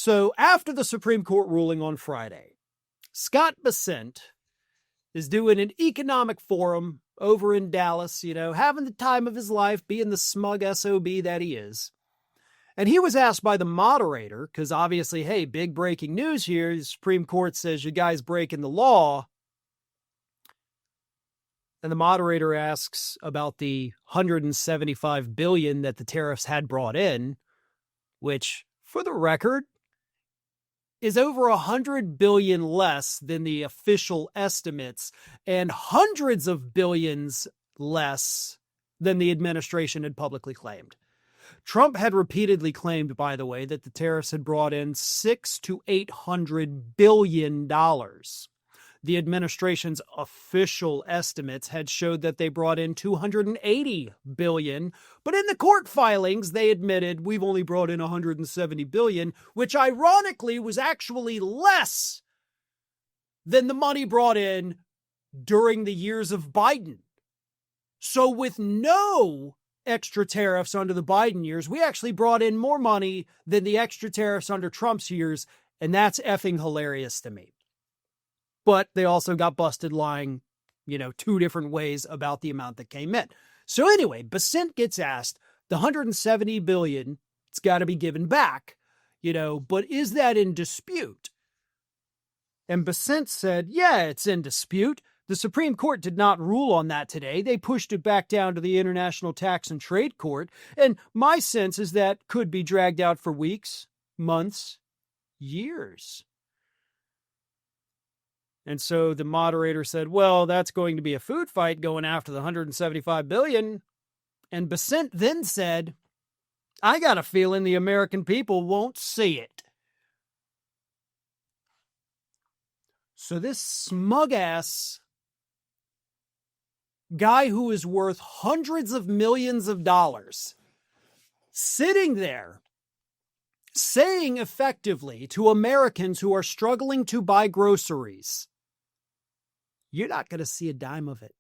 So after the Supreme Court ruling on Friday, Scott Bessent is doing an economic forum over in Dallas, having the time of his life, being the smug SOB that he is. And he was asked by the moderator, because obviously, hey, big breaking news here. The Supreme Court says you guys breaking the law. And the moderator asks about the $175 billion that the tariffs had brought in, which, for the record, is over $100 billion less than the official estimates and hundreds of billions less than the administration had publicly claimed. Trump had repeatedly claimed, by the way, that the tariffs had brought in $600 to $800 billion. The administration's official estimates had showed that they brought in $280 billion, but in the court filings, they admitted we've only brought in $170 billion, which ironically was actually less than the money brought in during the years of Biden. So with no extra tariffs under the Biden years, we actually brought in more money than the extra tariffs under Trump's years, and that's effing hilarious to me. But they also got busted lying, two different ways about the amount that came in. So anyway, Bessent gets asked, the $170 billion, it's got to be given back, but is that in dispute? And Bessent said, yeah, it's in dispute. The Supreme Court did not rule on that today. They pushed it back down to the International Tax and Trade Court. And my sense is that could be dragged out for weeks, months, years. And so the moderator said, well, that's going to be a food fight going after the $175 billion. And Bessent then said, I got a feeling the American people won't see it. So this smug-ass guy who is worth hundreds of millions of dollars sitting there saying effectively to Americans who are struggling to buy groceries, you're not going to see a dime of it.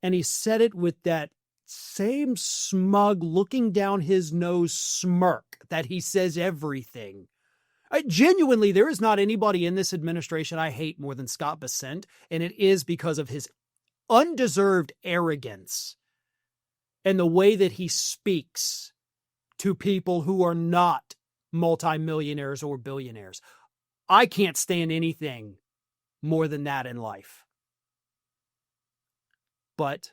And he said it with that same smug, looking down his nose smirk that he says everything. Genuinely, there is not anybody in this administration I hate more than Scott Bessent, and it is because of his undeserved arrogance and the way that he speaks to people who are not multimillionaires or billionaires. I can't stand anything more than that in life. But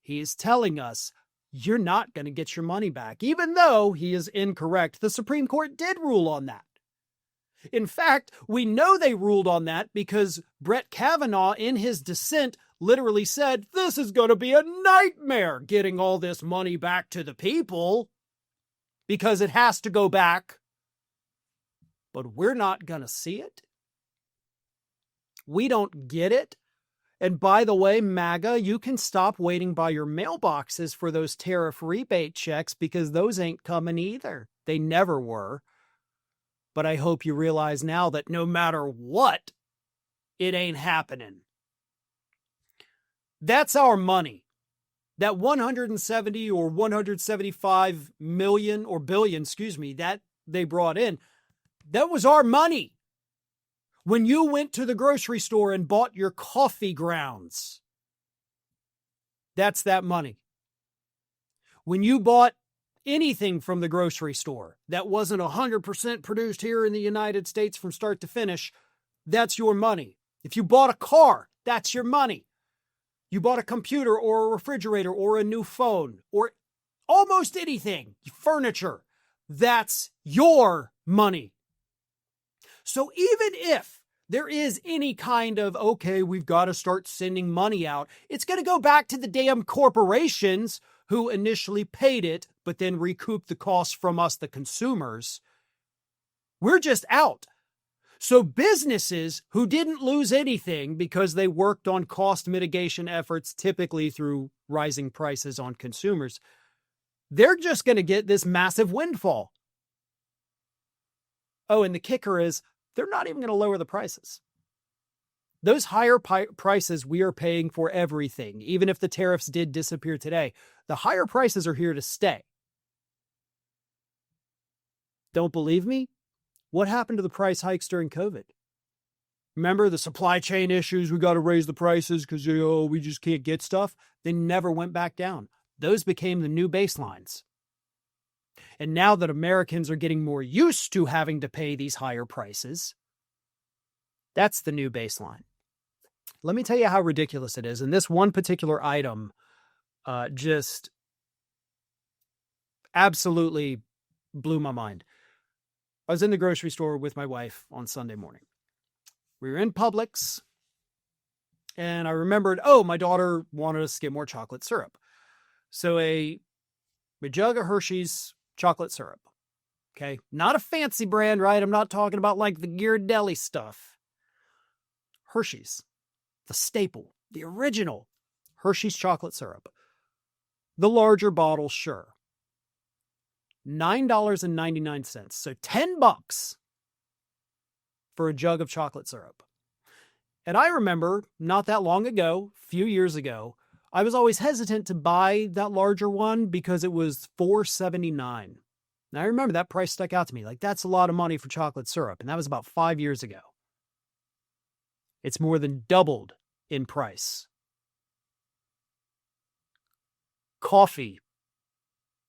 he is telling us you're not going to get your money back, even though he is incorrect. The Supreme Court did rule on that. In fact, we know they ruled on that because Brett Kavanaugh, in his dissent, literally said, this is going to be a nightmare getting all this money back to the people because it has to go back. But we're not going to see it. We don't get it. And by the way, MAGA, you can stop waiting by your mailboxes for those tariff rebate checks because those ain't coming either. They never were. But I hope you realize now that no matter what, it ain't happening. That's our money. That 170 or 175 million or billion, that they brought in, that was our money. When you went to the grocery store and bought your coffee grounds, that's that money. When you bought anything from the grocery store that wasn't 100% produced here in the United States from start to finish, that's your money. If you bought a car, that's your money. You bought a computer or a refrigerator or a new phone or almost anything, furniture, that's your money. So even if there is any kind of, okay, we've got to start sending money out, it's going to go back to the damn corporations who initially paid it, but then recouped the costs from us, the consumers. We're just out. So businesses who didn't lose anything because they worked on cost mitigation efforts, typically through rising prices on consumers, they're just going to get this massive windfall. Oh, and the kicker is, they're not even going to lower the prices. Those higher prices we are paying for everything, even if the tariffs did disappear today, the higher prices are here to stay. Don't believe me? What happened to the price hikes during COVID? Remember the supply chain issues? We got to raise the prices because we just can't get stuff. They never went back down. Those became the new baselines. And now that Americans are getting more used to having to pay these higher prices, that's the new baseline. Let me tell you how ridiculous it is. And this one particular item just absolutely blew my mind. I was in the grocery store with my wife on Sunday morning. We were in Publix, and I remembered, my daughter wanted us to get more chocolate syrup. So a jug of Hershey's chocolate syrup. Okay, not a fancy brand, right? I'm not talking about like the Ghirardelli stuff. Hershey's, the staple, the original Hershey's chocolate syrup. The larger bottle, sure. $9.99, so $10 for a jug of chocolate syrup. And I remember not that long ago, a few years ago, I was always hesitant to buy that larger one because it was $4.79. And I remember that price stuck out to me. Like, that's a lot of money for chocolate syrup. And that was about 5 years ago. It's more than doubled in price. Coffee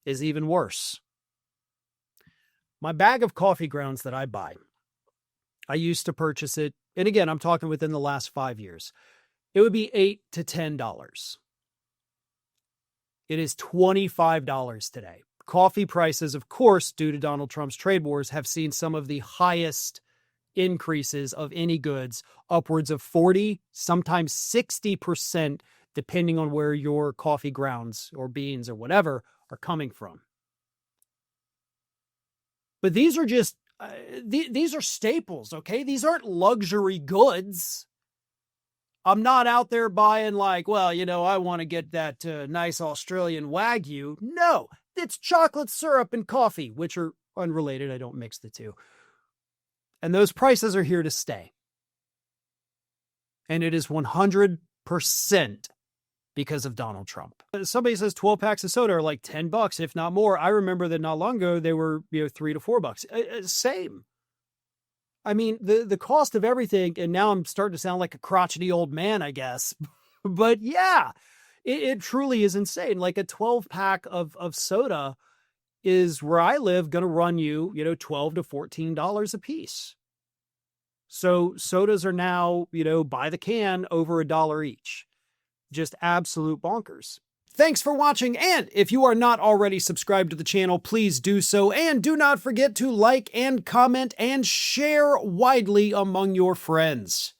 is even worse. My bag of coffee grounds that I buy, I used to purchase it, and again, I'm talking within the last 5 years. It would be $8 to $10. It is $25 today. Coffee prices, of course, due to Donald Trump's trade wars, have seen some of the highest increases of any goods, upwards of 40, sometimes 60%, depending on where your coffee grounds or beans or whatever are coming from. But these are just, these are staples, okay? These aren't luxury goods. I'm not out there buying like, I want to get that nice Australian Wagyu. No, it's chocolate syrup and coffee, which are unrelated. I don't mix the two. And those prices are here to stay. And it is 100% because of Donald Trump. Somebody says 12 packs of soda are like $10, if not more. I remember that not long ago, they were $3 to $4. Same. I mean, the cost of everything, and now I'm starting to sound like a crotchety old man, I guess. But yeah, it truly is insane. Like a 12-pack of soda is, where I live, going to run you, $12 to $14 a piece. So sodas are now, by the can, over $1 each. Just absolute bonkers. Thanks for watching, and if you are not already subscribed to the channel, please do so, and do not forget to like and comment and share widely among your friends.